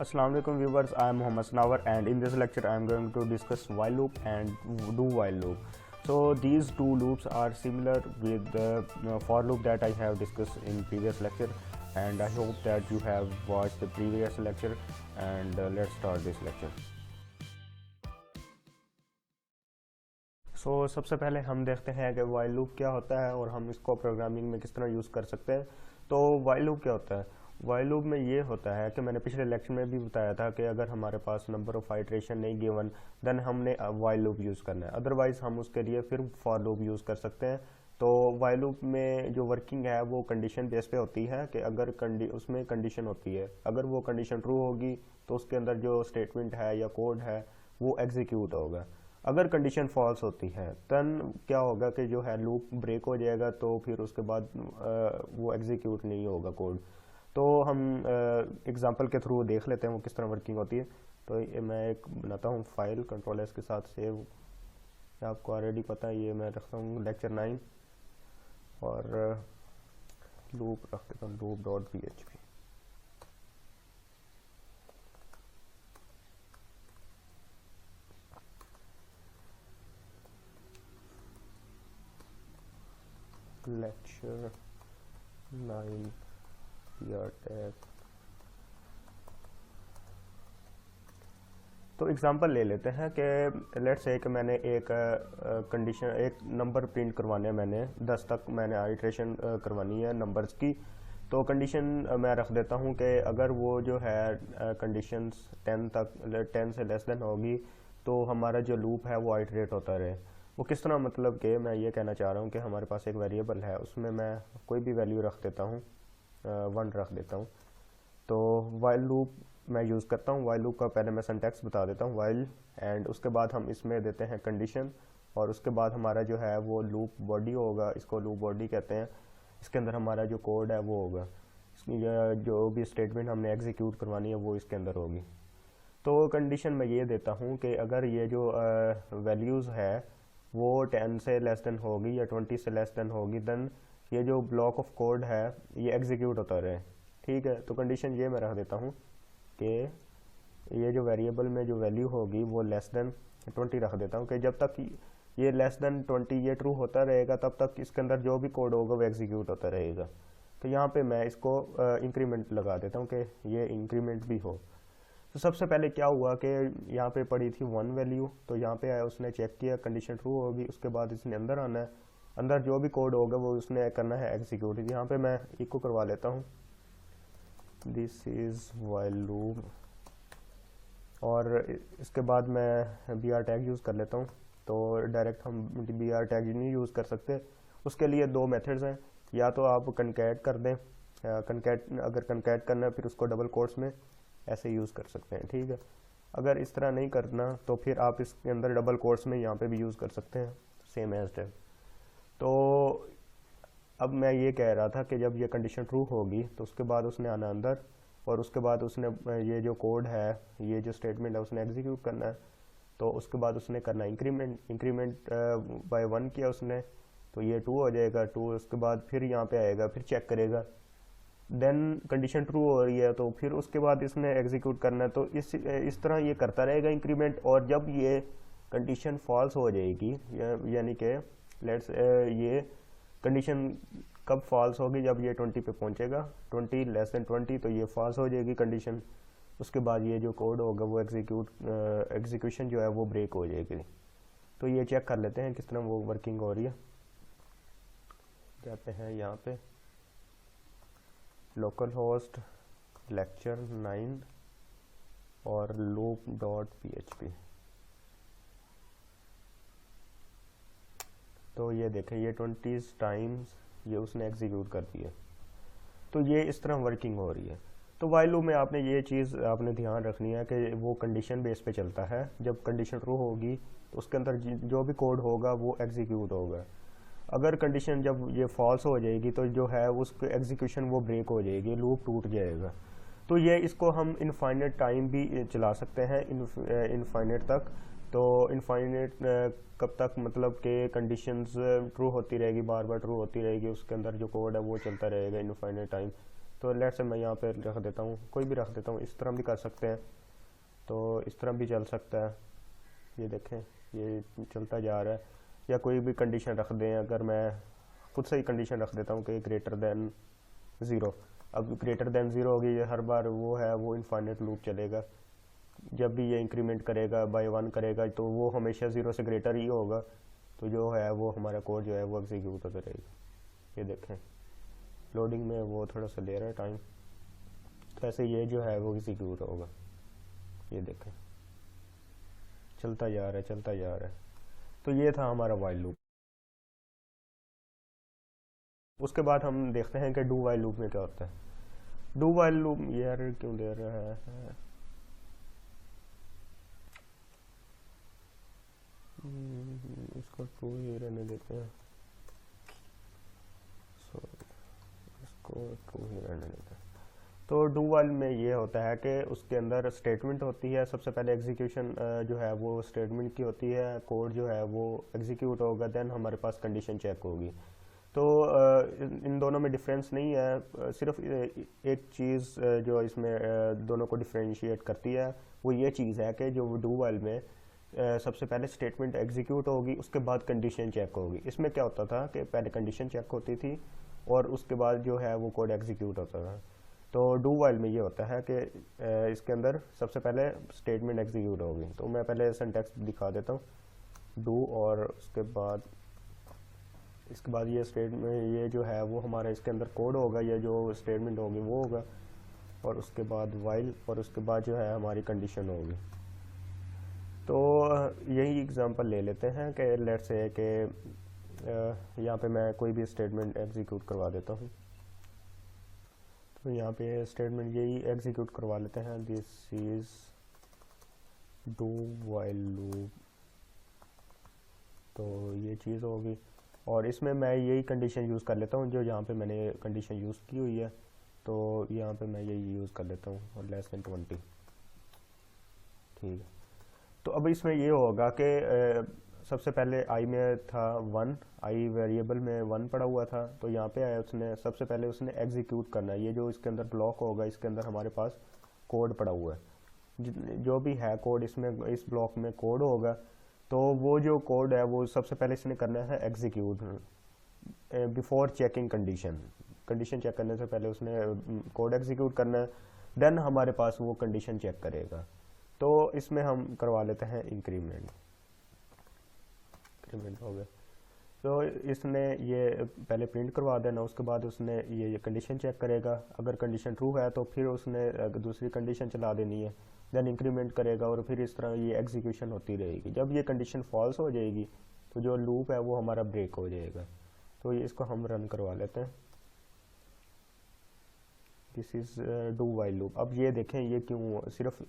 Assalamu alaikum viewers, I am Muhammad Snawar and in this lecture I am going to discuss while loop and do while loop. So these two loops are similar with the for loop that I have discussed in previous lecture, and I hope that you have watched the previous lecture, and let's start this lecture. So सबसे पहले हम देखते हैं कि while loop क्या होता है और हम इसको प्रोग्रामिंग में किस तरह यूज़ कर सकते हैं। तो while loop क्या होता है? वाइल लूप में ये होता है कि मैंने पिछले लेक्चर में भी बताया था कि अगर हमारे पास नंबर ऑफ आइटरेशन नहीं गिवन देन हमने वाइल लूप यूज़ करना है, अदरवाइज हम उसके लिए फिर फॉर लूप यूज़ कर सकते हैं। तो वाइल लूप में जो वर्किंग है वो कंडीशन बेस पे होती है कि अगर उसमें कंडीशन होती है, अगर वो कंडीशन ट्रू होगी तो उसके अंदर जो स्टेटमेंट है या कोड है वो एग्जीक्यूट होगा। अगर कंडीशन फॉल्स होती है तन क्या होगा कि जो है लूप ब्रेक हो जाएगा, तो फिर उसके बाद वो एग्जीक्यूट नहीं होगा कोड। तो हम एग्जांपल के थ्रू देख लेते हैं वो किस तरह वर्किंग होती है। तो ये मैं एक बनाता हूँ फाइल कंट्रोल एस के साथ सेव, आपको ऑलरेडी पता है, ये मैं रखता हूँ लेक्चर 9 और लूप रख देता हूँ loop.php। Lecture 9 tag. तो एग्जांपल ले लेते हैं कि लेट्स से कि मैंने एक कंडीशन एक नंबर प्रिंट करवाने हैं, मैंने 10 तक मैंने आइट्रेशन करवानी है नंबर्स की। तो कंडीशन मैं रख देता हूं कि अगर वो जो है कंडीशंस 10 से लेस देन होगी तो हमारा जो लूप है वो आइट्रेट होता रहे। वो किस तरह, मतलब कि मैं ये कहना चाह रहा हूँ कि हमारे पास एक वेरिएबल है, उसमें मैं कोई भी वैल्यू रख देता हूँ, 1 रख देता हूँ। तो वाइल लूप मैं यूज़ करता हूँ। वाइल लूप का पहले मैं सिंटैक्स बता देता हूँ, वाइल एंड उसके बाद हम इसमें देते हैं कंडीशन, और उसके बाद हमारा जो है वो लूप बॉडी होगा, इसको लूप बॉडी कहते हैं। इसके अंदर हमारा जो कोड है वो होगा, जो भी स्टेटमेंट हमने एग्जीक्यूट करवानी है वो इसके अंदर होगी। तो कंडीशन मैं ये देता हूँ कि अगर ये जो वैल्यूज़ है वो 10 से लेस देन होगी या 20 से लेस देन होगी, देन ये जो ब्लॉक ऑफ कोड है ये एग्जीक्यूट होता रहे। ठीक है, तो कंडीशन ये मैं रख देता हूँ कि ये जो वेरिएबल में जो वैल्यू होगी वो लेस देन 20 रख देता हूँ कि जब तक ये लेस देन 20 ये ट्रू होता रहेगा तब तक इसके अंदर जो भी कोड होगा वो एग्जीक्यूट होता रहेगा। तो यहाँ पे मैं इसको इंक्रीमेंट लगा देता हूँ कि ये इंक्रीमेंट भी हो। तो सबसे पहले क्या हुआ कि यहाँ पे पड़ी थी 1 वैल्यू, तो यहाँ पे आया, उसने चेक किया कंडीशन ट्रू होगी, उसके बाद इसने अंदर आना है, अंदर जो भी कोड होगा वो उसने करना है एग्जीक्यूट। यहाँ पे मैं इको करवा लेता हूँ, दिस इज वाइल लूप, और इसके बाद मैं br टैग यूज़ कर लेता हूँ। तो डायरेक्ट हम br टैग नहीं यूज़ कर सकते, उसके लिए 2 मेथड्स हैं। या तो आप कनकैट कर दें, अगर कनकैट करना है फिर उसको डबल कोट्स में ऐसे यूज़ कर सकते हैं। ठीक है, अगर इस तरह नहीं करना तो फिर आप इसके अंदर डबल कोट्स में यहाँ पे भी यूज़ कर सकते हैं, सेम एज डेट। तो अब मैं ये कह रहा था कि जब ये कंडीशन ट्रू होगी तो उसके बाद उसने आना अंदर, और उसके बाद उसने ये जो कोड है, ये जो स्टेटमेंट है उसने एग्जीक्यूट करना है। तो उसके बाद उसने करना इंक्रीमेंट बाय 1 किया उसने, तो ये 2 हो जाएगा 2। उसके बाद फिर यहाँ पे आएगा, फिर चेक करेगा, देन कंडीशन ट्रू हो रही है तो फिर उसके बाद इसने एग्जीक्यूट करना है। तो इस तरह ये करता रहेगा इंक्रीमेंट, और जब ये कंडीशन फॉल्स हो जाएगी, यानी कि लेट्स ये कंडीशन कब फॉल्स होगी, जब ये 20 पे पहुंचेगा, 20 लेस देन 20, तो ये फॉल्स हो जाएगी कंडीशन। उसके बाद ये जो कोड होगा वो एग्जीक्यूशन जो है वो ब्रेक हो जाएगी। तो ये चेक कर लेते हैं किस तरह वो वर्किंग हो रही है। जाते हैं यहाँ पे लोकल होस्ट लेक्चर 9 और loop.php। तो ये देखें, ये 20 टाइम्स ये उसने एग्जीक्यूट कर दिया। तो ये इस तरह वर्किंग हो रही है। तो वाइल लूप में आपने ये चीज़ आपने ध्यान रखनी है कि वो कंडीशन बेस पे चलता है। जब कंडीशन ट्रू होगी तो उसके अंदर जो भी कोड होगा वो एग्जीक्यूट होगा। अगर कंडीशन जब ये फॉल्स हो जाएगी तो जो है उसके एग्जीक्यूशन वो ब्रेक हो जाएगी, लूप टूट जाएगा। तो ये इसको हम इनफाइनेट टाइम भी चला सकते हैं, इनफाइनेट तक। तो इनफाइनेट कब तक, मतलब कि कंडीशंस ट्रू होती रहेगी, बार बार ट्रू होती रहेगी, उसके अंदर जो कोड है वो चलता रहेगा इनफाइनेट टाइम। तो लेट से मैं यहाँ पे रख देता हूँ, कोई भी रख देता हूँ, इस तरह भी कर सकते हैं, तो इस तरह भी चल सकता है। ये देखें ये चलता जा रहा है। या कोई भी कंडीशन रख दें, अगर मैं खुद से ही कंडीशन रख देता हूँ कि ग्रेटर देन 0, अब ग्रेटर देन 0 होगी, ये हर बार वो है वो इनफाइनाइट लूप चलेगा। जब भी ये इंक्रीमेंट करेगा बाय 1 करेगा तो वो हमेशा 0 से ग्रेटर ही होगा, तो जो है वो हमारा कोड जो है वो एग्जीक्यूट होता रहेगा। ये देखें लोडिंग में वो थोड़ा सा ले रहा है टाइम, तो ऐसे ये जो है वो एग्जीक्यूट होगा। ये देखें चलता जा रहा है चलता जा रहा है। तो ये था हमारा वाइल लूप। उसके बाद हम देखते हैं कि डू वाइल लूप में क्या होता है। डू वाइल लूप ये एरर क्यों दे रहा है, इसको ट्रू ही रहने देते हैं, इसको ट्रू ही रहने देते हैं। तो डू वाइल में ये होता है कि उसके अंदर स्टेटमेंट होती है, सबसे पहले एग्जीक्यूशन जो है वो स्टेटमेंट की होती है, कोड जो है वो एग्जीक्यूट होगा, देन हमारे पास कंडीशन चेक होगी। तो इन दोनों में डिफरेंस नहीं है, सिर्फ एक चीज़ जो इसमें दोनों को डिफ्रेंशिएट करती है वो ये चीज़ है कि जो डू वाइल में सबसे पहले स्टेटमेंट एग्जीक्यूट होगी, उसके बाद कंडीशन चेक होगी। इसमें क्या होता था कि पहले कंडीशन चेक होती थी और उसके बाद जो है वो कोड एग्जीक्यूट होता था। तो डू वाइल में ये होता है कि इसके अंदर सबसे पहले स्टेटमेंट एग्जीक्यूट होगी। तो मैं पहले सिंटैक्स दिखा देता हूँ, डू और इसके बाद ये स्टेटमेंट ये जो है वो हमारा इसके अंदर कोड होगा, या जो स्टेटमेंट होगी वो होगा, और उसके बाद वाइल, और उसके बाद जो है हमारी कंडीशन होगी। तो यही एग्जांपल ले लेते हैं कि लेट्स से कि यहाँ पे मैं कोई भी स्टेटमेंट एग्जीक्यूट करवा देता हूँ। तो यहाँ पे स्टेटमेंट यही एग्जीक्यूट करवा लेते हैं, this is do while loop. तो ये चीज़ होगी, और इसमें मैं यही कंडीशन यूज़ कर लेता हूँ जो यहाँ पे मैंने कंडीशन यूज़ की हुई है। तो यहाँ पे मैं यही यूज़ कर लेता हूँ, और लेस देन 20, ठीक है। तो अब इसमें ये होगा कि सबसे पहले आई में था 1, आई वेरिएबल में 1 पड़ा हुआ था, तो यहाँ पे आया उसने सबसे पहले उसने एग्जीक्यूट करना है। ये जो इसके अंदर ब्लॉक होगा, इसके अंदर हमारे पास कोड पड़ा हुआ है, जो भी है कोड इसमें इस ब्लॉक में कोड होगा, तो वो जो कोड है वो सबसे पहले इसने करना है execute before checking condition. Condition check करने से पहले उसने कोड एग्जीक्यूट करना है, देन हमारे पास वो कंडीशन चेक करेगा। तो इसमें हम करवा लेते हैं इंक्रीमेंट हो गया। तो इसने ये पहले प्रिंट करवा देना, उसके बाद उसने ये कंडीशन चेक करेगा, अगर कंडीशन ट्रू है तो फिर उसने दूसरी कंडीशन चला देनी है, देन इंक्रीमेंट करेगा, और फिर इस तरह ये एग्जीक्यूशन होती रहेगी। जब ये कंडीशन फॉल्स हो जाएगी तो जो लूप है वो हमारा ब्रेक हो जाएगा। तो ये इसको हम रन करवा लेते हैं, this is do while loop. अब ये देखें ये क्यों सिर्फ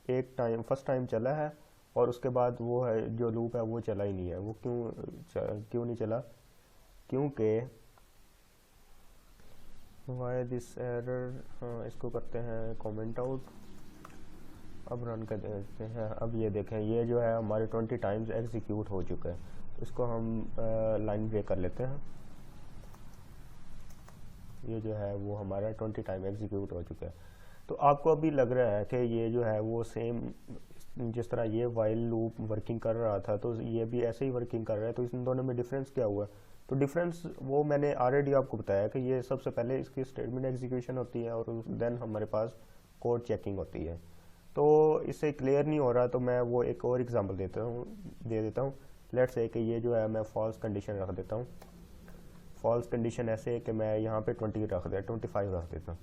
एक टाइम फर्स्ट टाइम चला है, और उसके बाद वो है जो लूप है वो चला ही नहीं है। वो क्यों नहीं चला, क्योंकि वाई दिस एरर, हाँ इसको करते हैं कमेंट आउट। अब रन कर देते हैं। अब ये देखें ये जो है हमारे 20 टाइम्स एग्जीक्यूट हो चुका है। तो इसको हम लाइन ब्रेक कर लेते हैं। ये जो है वो हमारा 20 टाइम एग्जीक्यूट हो चुका है। तो आपको अभी लग रहा है कि ये जो है वो सेम जिस तरह ये वाइल लूप वर्किंग कर रहा था, तो ये भी ऐसे ही वर्किंग कर रहा है। तो इन दोनों में डिफरेंस क्या हुआ? तो डिफरेंस वो मैंने ऑलरेडी आपको बताया कि ये सबसे पहले इसकी स्टेटमेंट एग्जीक्यूशन होती है, और देन हमारे पास कोड चेकिंग होती है। तो इससे क्लियर नहीं हो रहा तो मैं वो एक और एग्जांपल दे देता हूँ। लेट्स से कि ये जो है मैं फॉल्स कंडीशन रख देता हूँ। फॉल्स कंडीशन ऐसे है कि मैं यहाँ पे 25 रख देता हूँ।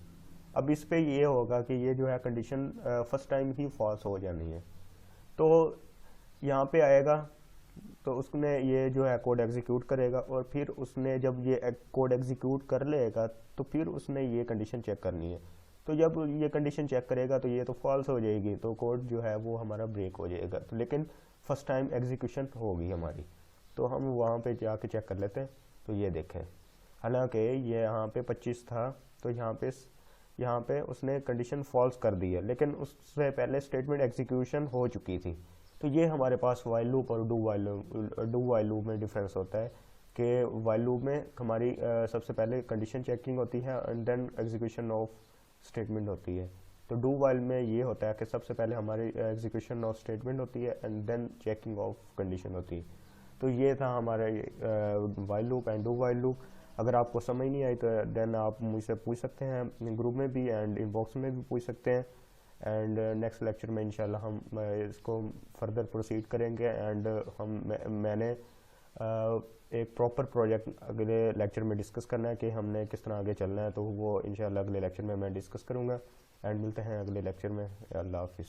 अब इस पे ये होगा कि ये जो है कंडीशन फर्स्ट टाइम ही फॉल्स हो जानी है। तो यहाँ पे आएगा तो उसने ये जो है कोड एग्जीक्यूट करेगा, और फिर उसने जब ये कोड एग्जीक्यूट कर लेगा तो फिर उसने ये कंडीशन चेक करनी है। तो जब ये कंडीशन चेक करेगा तो ये तो फॉल्स हो जाएगी, तो कोड जो है वो हमारा ब्रेक हो जाएगा। तो लेकिन फर्स्ट टाइम एग्जीक्यूशन होगी हमारी, तो हम वहाँ पे जाके चेक कर लेते हैं। तो ये देखें, हालांकि ये यहाँ पे 25 था, तो यहाँ पे उसने कंडीशन फॉल्स कर दी है, लेकिन उससे पहले स्टेटमेंट एग्जीक्यूशन हो चुकी थी। तो ये हमारे पास वाइल लूप और डू वाइल लूप में डिफरेंस होता है कि वाइल लूप में हमारी सबसे पहले कंडीशन चेकिंग होती है and then execution of statement होती है। तो डू वाइल में ये होता है कि सबसे पहले हमारी एग्जीक्यूशन ऑफ स्टेटमेंट होती है and then checking of condition होती है। तो ये था हमारा while loop and do while loop. अगर आपको समझ नहीं आई तो देन आप मुझसे पूछ सकते हैं ग्रुप में भी एंड इनबॉक्स में भी पूछ सकते हैं। एंड नेक्स्ट लेक्चर में इंशाल्लाह हम इसको फर्दर प्रोसीड करेंगे एंड मैंने एक प्रॉपर प्रोजेक्ट अगले लेक्चर में डिस्कस करना है कि हमने किस तरह आगे चलना है, तो वो इंशाल्लाह अगले लेक्चर में मैं डिस्कस करूँगा। एंड मिलते हैं अगले लेक्चर में। अल्लाह हाफिज़।